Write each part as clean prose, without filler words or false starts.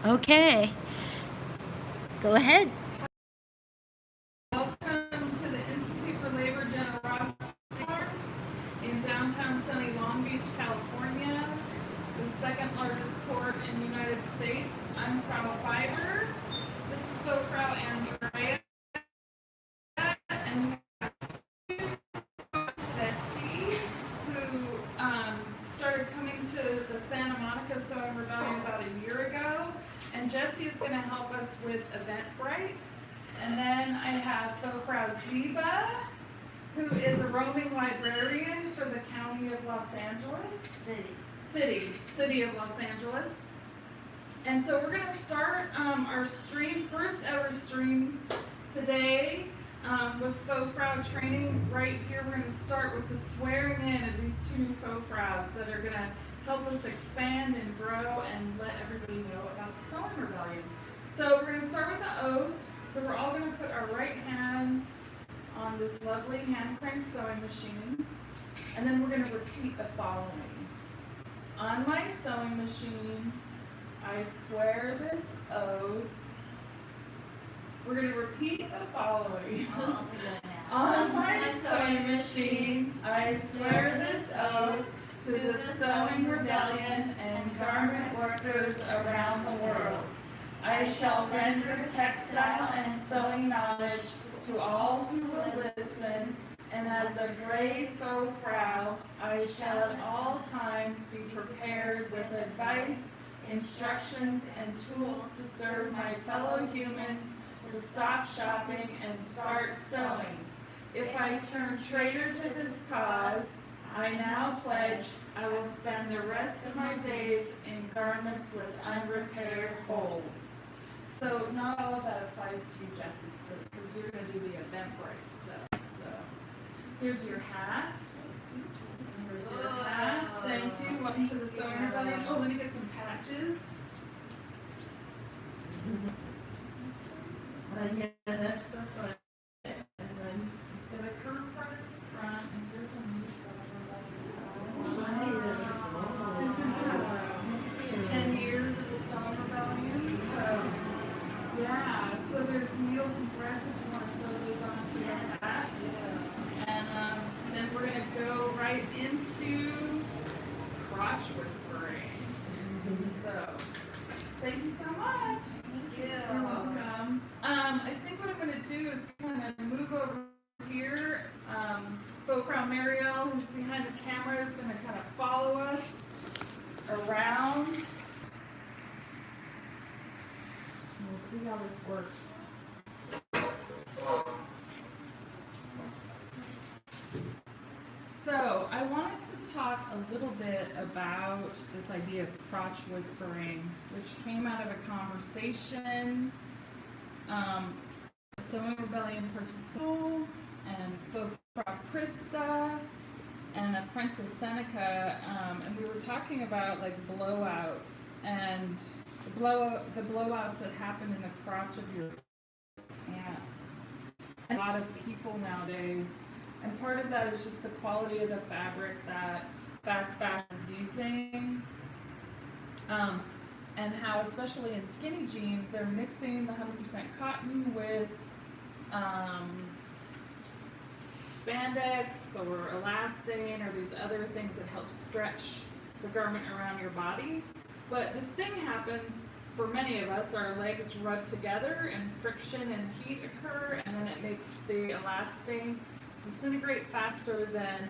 Okay. Go ahead. Welcome to the Institute for Labor Generosity Farms in downtown sunny Long Beach, California, the second largest port in the United States. I'm Frau. This is Frau Andrea, and Bessie, who started coming to the Santa Monica Sewing Rebellion about a year ago. And Jessie is going to help us with Eventbrite. And then I have Frau Ziba, who is a roaming librarian for the County of Los Angeles. City of Los Angeles. And so we're going to start our first ever stream today with Faux Frau training right here. We're going to start with the swearing in of these two new Faux Fraus that are going to help us expand and grow and let everybody know about the Sewing Rebellion. So we're going to start with the oath. So we're all going to put our right hands on this lovely hand crank sewing machine, and then we're going to repeat the following. On my sewing machine, I swear this oath. We're going to repeat the following. On my sewing machine, I swear this oath to the Sewing Rebellion and garment workers around the world. I shall render textile and sewing knowledge to all who will listen, and as a brave Faux Frau, I shall at all times be prepared with advice, instructions, and tools to serve my fellow humans to stop shopping and start sewing. If I turn traitor to this cause, I now pledge I will spend the rest of my days in garments with unrepaired holes. So not all of that applies to you, Jessie, because you're going to do the Eventbrite stuff. So here's your hat. Here's your hat. Thank you. Welcome to the Sewing Rebellion. Oh, let me get some patches. Yeah, that's the front. And then the curved part is the front, and here's some new stuff. 10 years of the Sewing Rebellion. So, yeah, so there's needles and threads if you want to sew those onto your hats. And then we're going to go right into crotch whispering. So, thank you so much. Thank you. You're welcome. I think what I'm going to do is kind of move over here. Faux Frau Mariel, who's behind the camera, is going to kind of follow us around. And we'll see how this works. So I wanted to talk a little bit about this idea of crotch whispering, which came out of a conversation Sewing Rebellion participant and Faux Frau Krista and Apprentice Seneca, and we were talking about like blowouts and the blowouts that happen in the crotch of your pants. And a lot of people nowadays, and part of that is just the quality of the fabric that fast fashion is using. And how, especially in skinny jeans, they're mixing the 100% cotton with spandex or elastane or these other things that help stretch the garment around your body. But this thing happens for many of us. Our legs rub together and friction and heat occur, and then it makes the elastane disintegrate faster than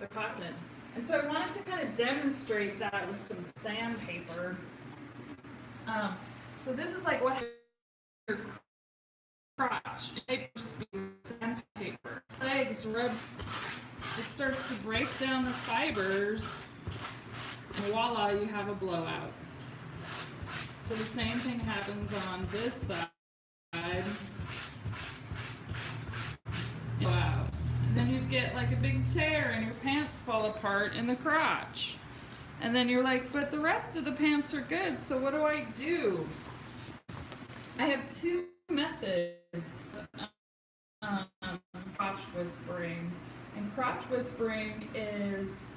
the cotton. And so I wanted to kind of demonstrate that with some sandpaper. So this is like what your crotch, sandpaper, legs rub, it starts to break down the fibers, and voila, you have a blowout. So the same thing happens on this side. Wow. And then you get like a big tear and your pants fall apart in the crotch. And then you're like, but the rest of the pants are good, so what do I do? I have two methods crotch whispering. And crotch whispering is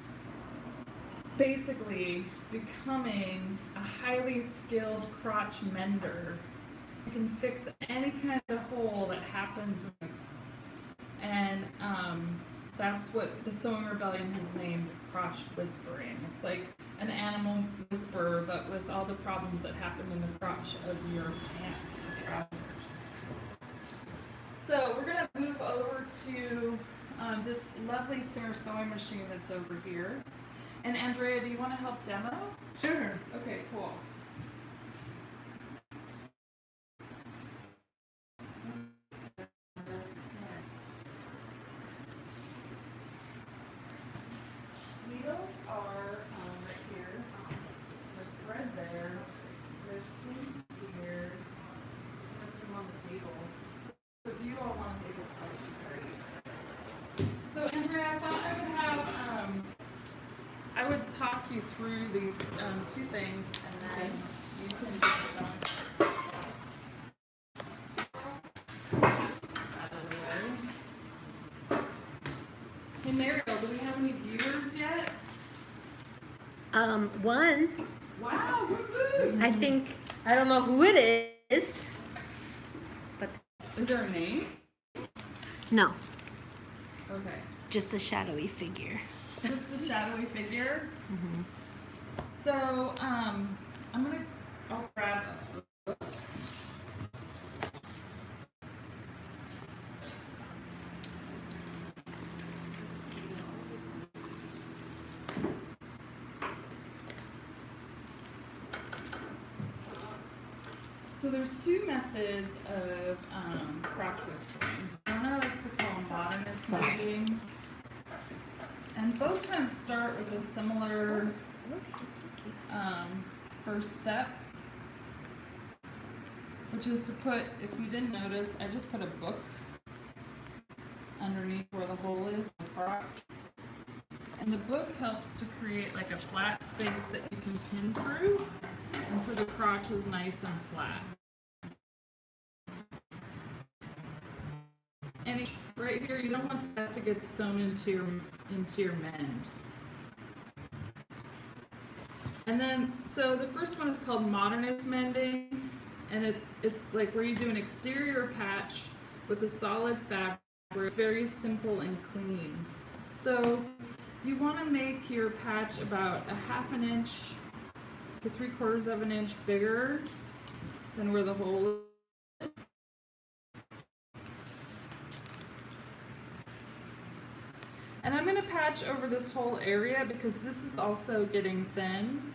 basically becoming a highly skilled crotch mender. You can fix any kind of hole that happens in the, and that's what the Sewing Rebellion has named crotch whispering. It's like an animal whisperer, but with all the problems that happen in the crotch of your pants or trousers. So we're gonna move over to this lovely Singer sewing machine that's over here. And Andrea, do you want to help demo? Sure. Okay, cool. Needles are right here. There's thread there. There's pins here. I'm gonna put them on the table. So if you all want to take a photo, great. So Andrea, I thought I would have I would talk you through these two things, and then you can just out of the way. Hey Mariel, do we have any viewers yet? One. Wow, woohoo! I think, I don't know who it is, but Is there a name? no, Okay. just a shadowy figure. Just a shadowy figure. Mm-hmm. So, I'm gonna also grab a book. So there's two methods of crotch whispering. One I like to call modernist mending. And both kind of start with a similar first step, which is to put, if you didn't notice, I just put a book underneath where the hole is, the crotch. And the book helps to create like a flat space that you can pin through, and so the crotch is nice and flat. And right here, you don't want that to get sewn into your mend. And then, so the first one is called modernist mending, and it's like where you do an exterior patch with a solid fabric. It's very simple and clean. So you want to make your patch about a ½ inch to 3/4 of an inch bigger than where the hole is. And I'm going to patch over this whole area because this is also getting thin.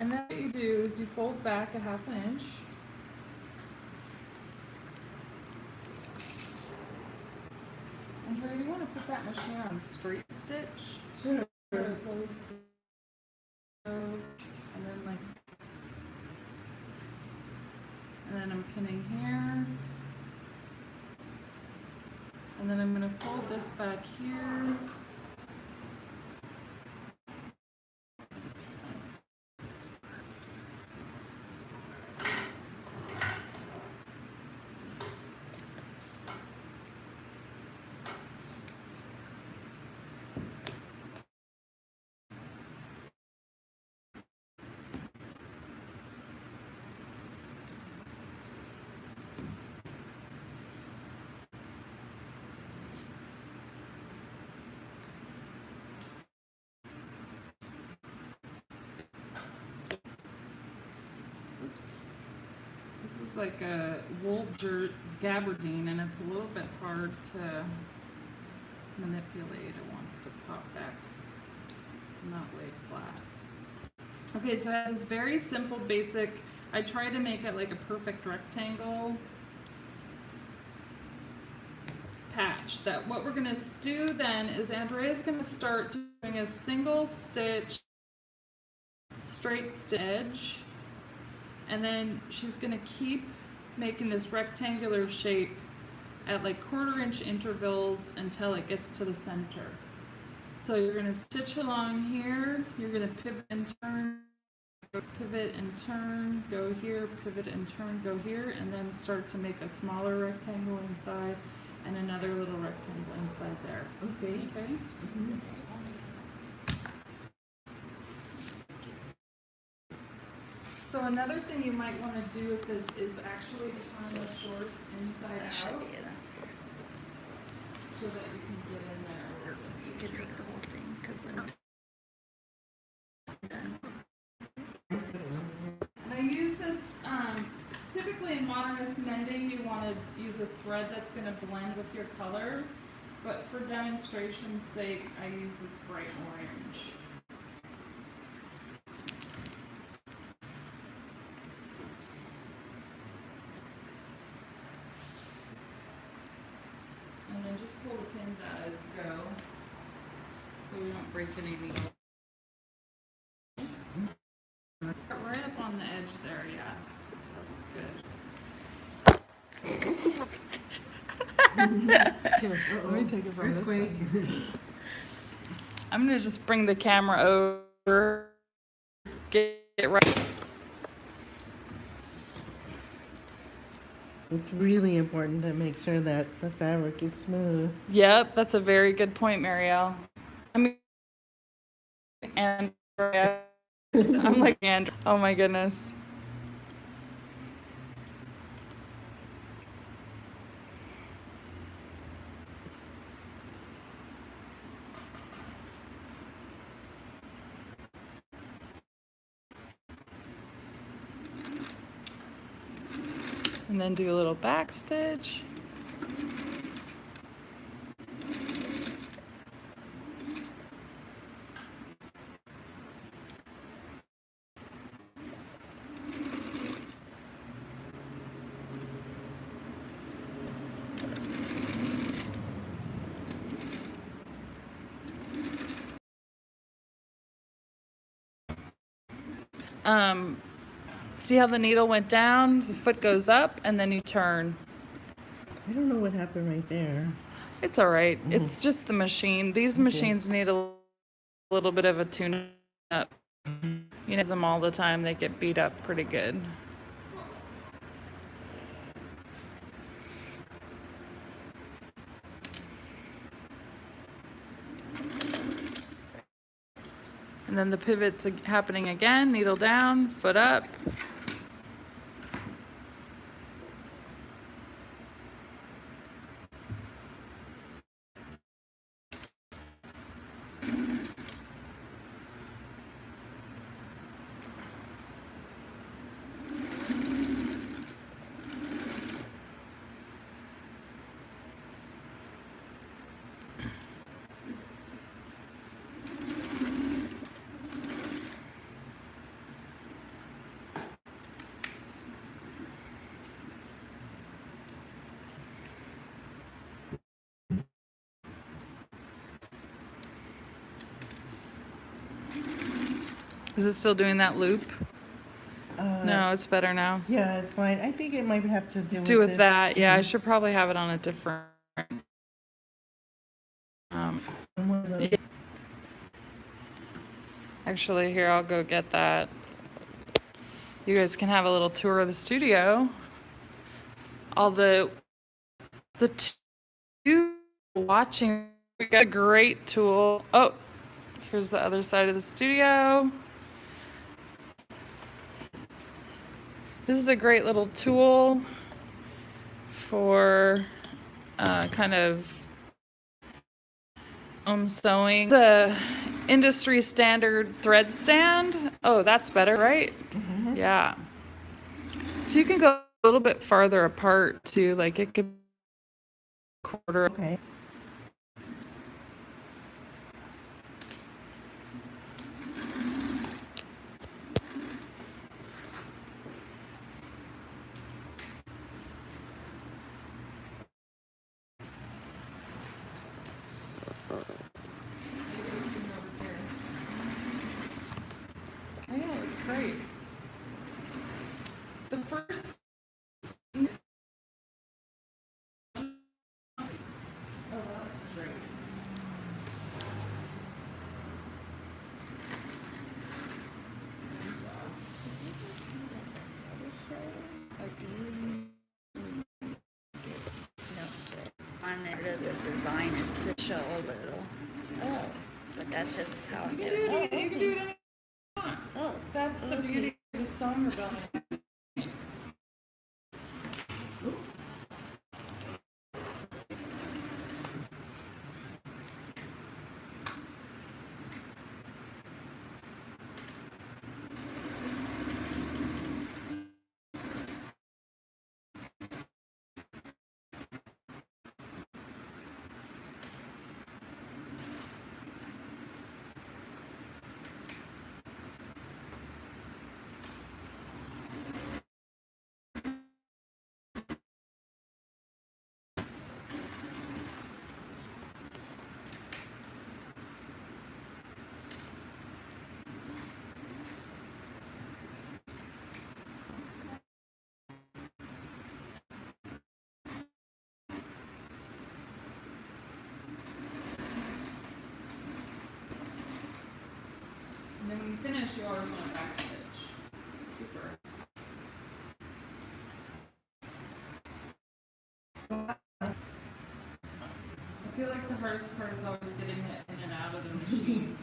And then what you do is you fold back a ½ inch. And Andrea, you want to put that machine on straight stitch? Sure. And then like, and then I'm pinning here. And then I'm going to fold this back here. This is like a wool gabardine, and it's a little bit hard to manipulate. It wants to pop back, not lay flat. Okay, so it has very simple, basic. I try to make it like a perfect rectangle patch. That what we're gonna do then is Andrea's gonna start doing a single stitch, straight stitch. And then she's going to keep making this rectangular shape at like 1/4 inch intervals until it gets to the center. So you're going to stitch along here, you're going to pivot and turn, go pivot and turn, go here, pivot and turn, go here, and then start to make a smaller rectangle inside, and another little rectangle inside there. Okay. Okay? Mhm. So another thing you might want to do with this is actually turn the shorts inside out so that you can get in there a little bit. You could take the whole thing because then. And I use this, typically in modernist mending, you want to use a thread that's going to blend with your color, but for demonstration's sake, I use this bright orange. And then just pull the pins out as you go, so we don't break any needles. Right up on the edge there, yeah. That's good. Here, let me take it from this side. I'm gonna just bring the camera over, get it right. It's really important to make sure that the fabric is smooth. Yep, that's a very good point, Marielle. I mean, Andrea. I'm like Andrea. Oh my goodness. And then do a little back stitch. See how the needle went down? The foot goes up and then you turn. I don't know what happened right there. It's all right. It's just the machine. These machines need a little bit of a tune up. You know, use them all the time. They get beat up pretty good. And then the pivot's happening again. Needle down, foot up. Is it still doing that loop? No, it's better now. So Yeah, it's fine. I think it might have to do with this. that. Yeah, I should probably have it on a different. Yeah. Actually, here, I'll go get that. You guys can have a little tour of the studio. All the two watching, we got a great tool. Oh, here's the other side of the studio. This is a great little tool for kind of sewing. The industry standard thread stand. Oh, that's better, right? Mm-hmm. Yeah. So you can go a little bit farther apart too, like it could be a quarter. Okay. Oh yeah, it looks great. The first. Oh, that's great. Or do you wanted the designers to show a little. Oh, but that's just how I'm You can doing do it. it. You can do it any way you want. Oh, That's the okay. beauty of the sewing rebellion. And then when you finish, you always want a back stitch. Super. I feel like the hardest part is always getting it in and out of the machine.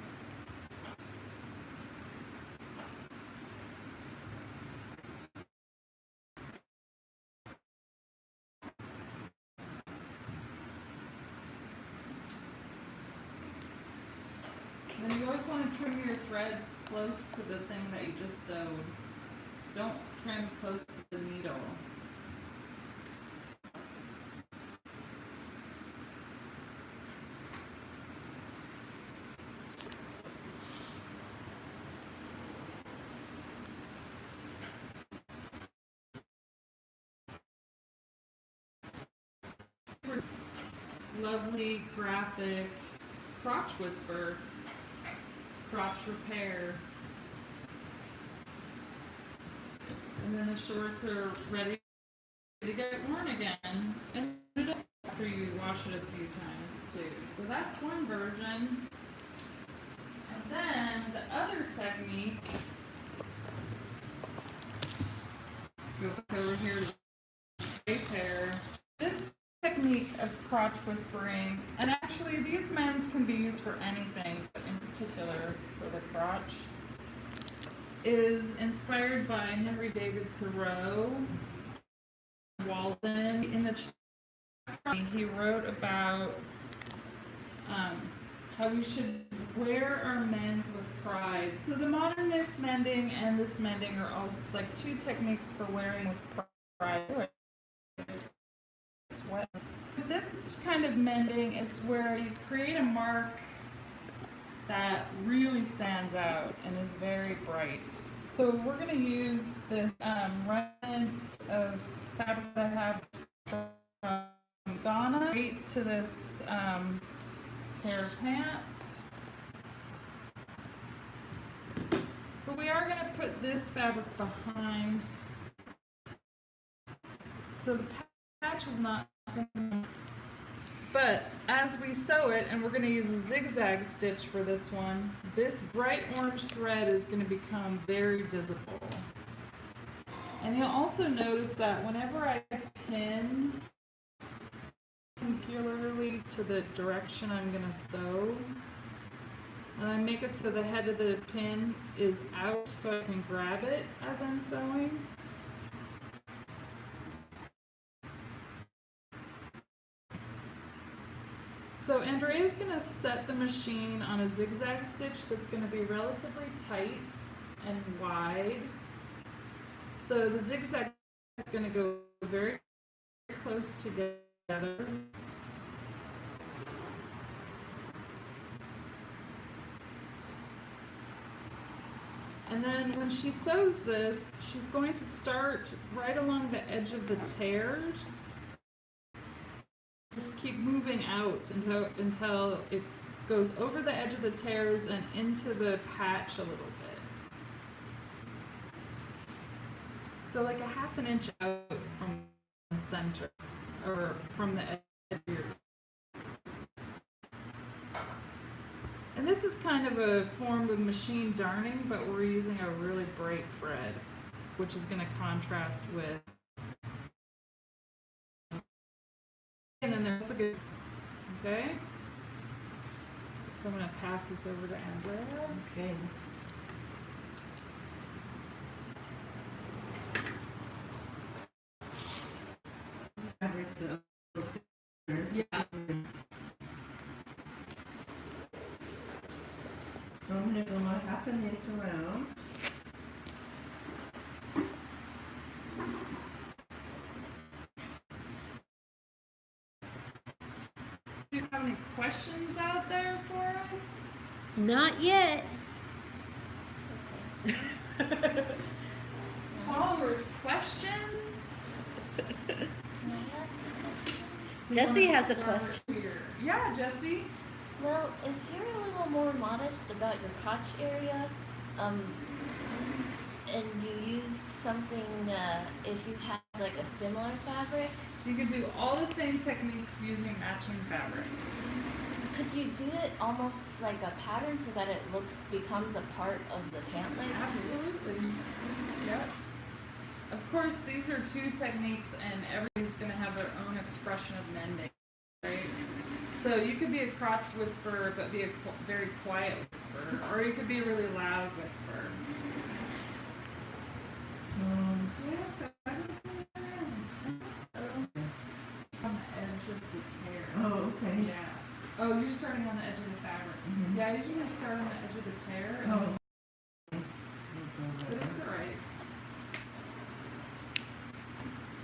And then you always want to trim your threads close to the thing that you just sewed. Don't trim close to the needle. Lovely graphic crotch whisper, crotch repair. And then the shorts are ready to get worn again. And just after you wash it a few times too. So that's one version. And then the other technique, go back over here to the pair. This technique of crotch whispering, and actually these mends can be used for anything, but in particular for the crotch, is inspired by Henry David Thoreau. Walden. In the chapter, he wrote about how we should wear our mends with pride. So the modernist mending and this mending are also like two techniques for wearing with pride. This kind of mending is where you create a mark that really stands out and is very bright. So we're going to use this remnant of fabric that I have from Ghana straight to this pair of pants. But we are going to put this fabric behind, so the patch is not going to. But as we sew it, and we're going to use a zigzag stitch for this one, this bright orange thread is going to become very visible. And you'll also notice that whenever I pin perpendicularly to the direction I'm going to sew, and I make it so the head of the pin is out so I can grab it as I'm sewing. So Andrea's going to set the machine on a zigzag stitch that's going to be relatively tight and wide. So the zigzag is going to go very close together. And then when she sews this, she's going to start right along the edge of the tears. Just keep moving out until it goes over the edge of the tears and into the patch a little bit. So like a half an inch out from the center, or from the edge of your tear. And this is kind of a form of machine darning, but we're using a really bright thread, which is going to contrast with. And then there's also good Okay. So I'm going to pass this over to Andrea. Okay. Fabrics are Yeah. So I'm going to go my half an inch around. Do you have any questions out there for us? Not yet. Followers, questions? Jesse has a question. Here. Yeah, Jesse. Well, if you're a little more modest about your crotch area, and you used something, if you had like a similar fabric, You could do all the same techniques using matching fabrics. could you do it almost like a pattern so that it becomes a part of the pant leg? Absolutely. Yep. Of course, these are two techniques, and everybody's going to have their own expression of mending, right? So you could be a crotch whisperer, but be a very quiet whisperer, or you could be a really loud whisperer. On the edge of the tear. Oh, okay. Yeah. Oh, you're starting on the edge of the fabric. Mhm. Yeah, you're gonna start on the edge of the tear. Oh. But it's alright.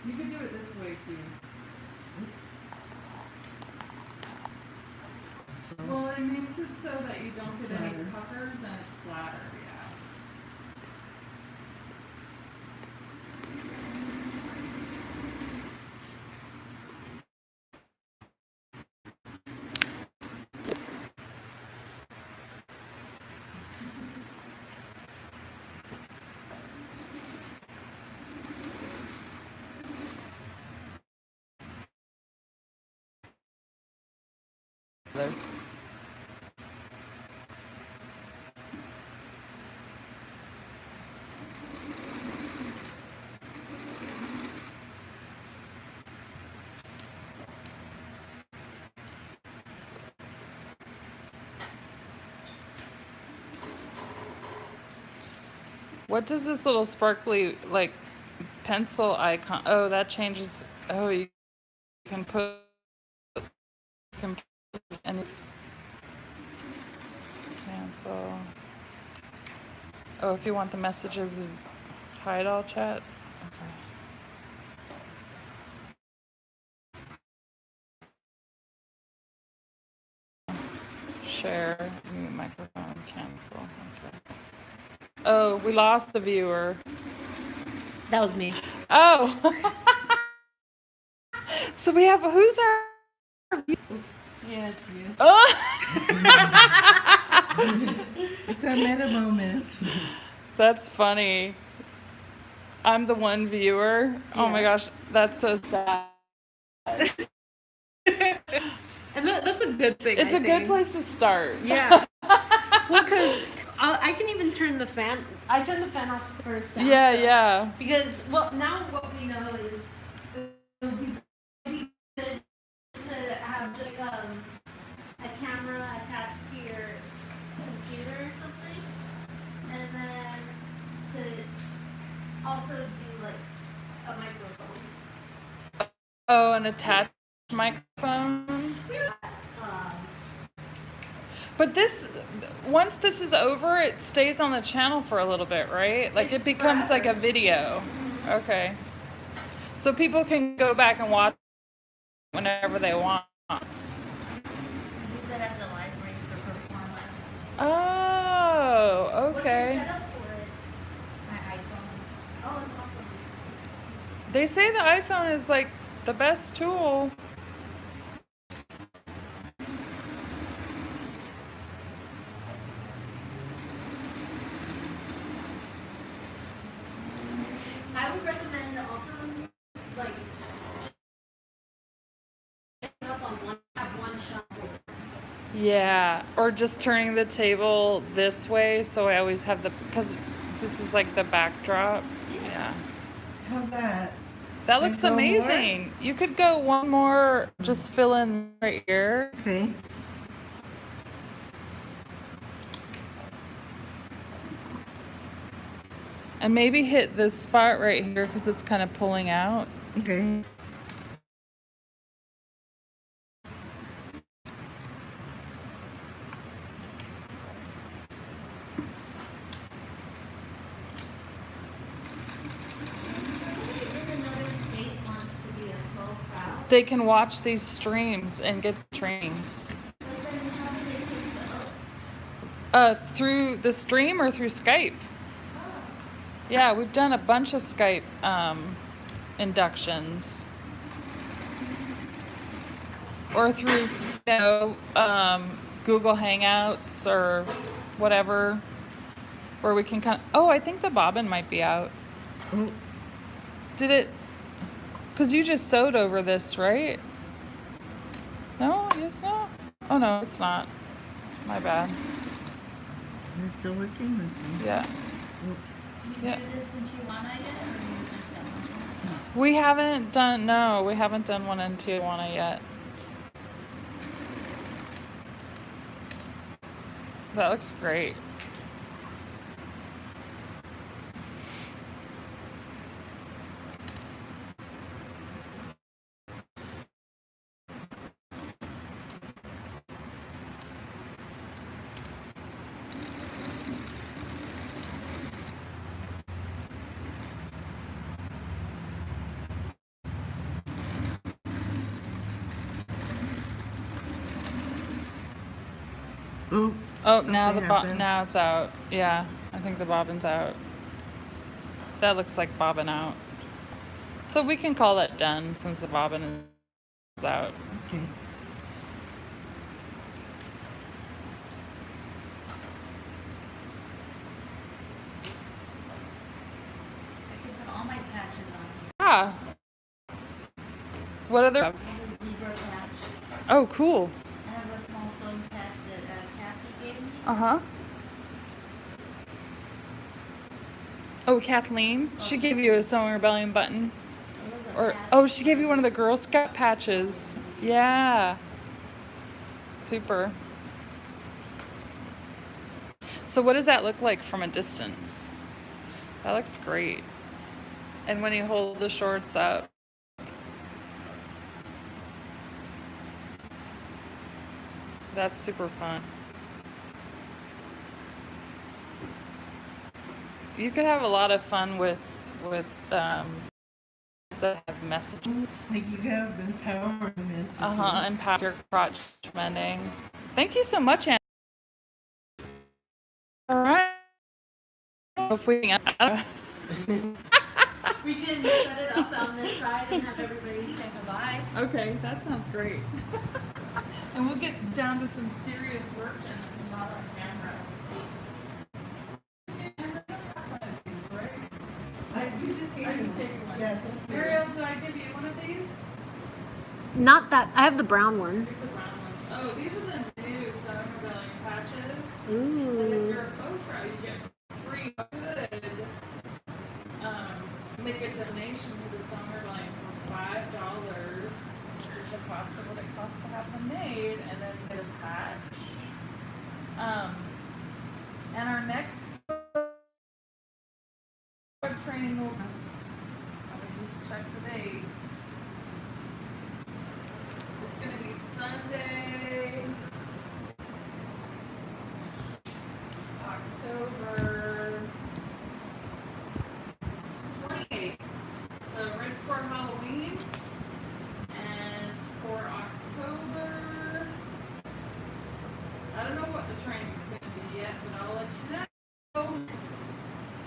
You could do it this way too. Well, it makes it so that you don't get any Flatter. puckers and it's flatter, yeah. What does this little sparkly, like, pencil icon? Oh, that changes. Oh, you can put. And it's cancel. Oh, if you want the messages, hide all chat. Okay. Share, mute microphone, cancel. Okay. Oh, we lost the viewer. That was me. Oh. So we have, who's our Yeah, it's you. Oh. It's a meta moment. That's funny. I'm the one viewer. Oh my gosh, that's so sad. And that's a good thing. It's I a good think. place to start. Yeah. Well, because I can even turn the fan. I turn the fan off for sound. Yeah, stuff. yeah. Because, well, now what we know is it would be good to have just a camera attached to your computer or something, and then to also do like a microphone. Oh, an attached microphone. But this, once this is over, it stays on the channel for a little bit, right? Like it becomes like a video. Okay. So people can go back and watch whenever they want. Use that at the library for performance. Oh, okay. What's your setup for it? My iPhone. Oh, it's awesome. They say the iPhone is like the best tool. I would recommend also like checking up on one shot. Yeah, or just turning the table this way so I always have the, because this is like the backdrop. Yeah. How's that? That looks go more? amazing. You could go one more, just fill in right here. Okay. And maybe hit this spot right here because it's kind of pulling out. Okay. Somebody in another state wants to be a faux Frau, They can watch these streams and get trainings. but then how do they take the oath? Through the stream or through Skype. Oh, Yeah, we've done a bunch of Skype inductions. Or through, Google Hangouts or whatever, where we can kind of, oh, I think the bobbin might be out. Oh, Did it, because you just sewed over this, right? No? Yes, no? Oh, no, it's not. My bad. it's still working. Let's see. Yeah. Oh, can you Yeah. do this in Tijuana yet, or you just done one? We haven't done one in Tijuana yet. That looks great. oh, Oh, now something happened. now it's out. Yeah, I think the bobbin's out. That looks like bobbin out. So we can call that done since the bobbin is out. Okay. I can put all my patches on here. Ah. What other? I have a zebra patch. Oh, cool. I have a small sewing patch that Kathy gave me. Uh-huh. Oh, Kathleen, she gave you a Sewing Rebellion button. It was a Or patch. oh, she gave you one of the Girl Scout patches. Yeah. Super. So what does that look like from a distance? That looks great. And when you hold the shorts up. That's super fun. You could have a lot of fun with that have messaging. Like you have empowering messages. And past your crotch mending. Thank you so much, Anna. All right. If we can, We can set it up on this side and have everybody say goodbye. okay, that sounds great. And we'll get down to some serious work and it's not on camera. You just gave I me just one. gave you one. Yeah, thank you. Ariel, did I give you one of these? Not that, I have the brown ones. These are brown ones. Oh, these are the new Sewing Rebellion patches. And if Ooh. you're a Faux Frau, you get free good. Make a donation to the Sewing Rebellion for $5, which is the cost of what it costs to have them made, and then get a patch. And our next training will. Let me just check the date. It's gonna be Sunday, October 28th. So right before Halloween. And for October, I don't know what the training's gonna be yet, but I'll let you know.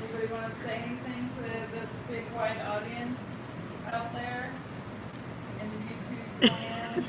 Anybody want to say anything to the big wide audience out there in the YouTube land?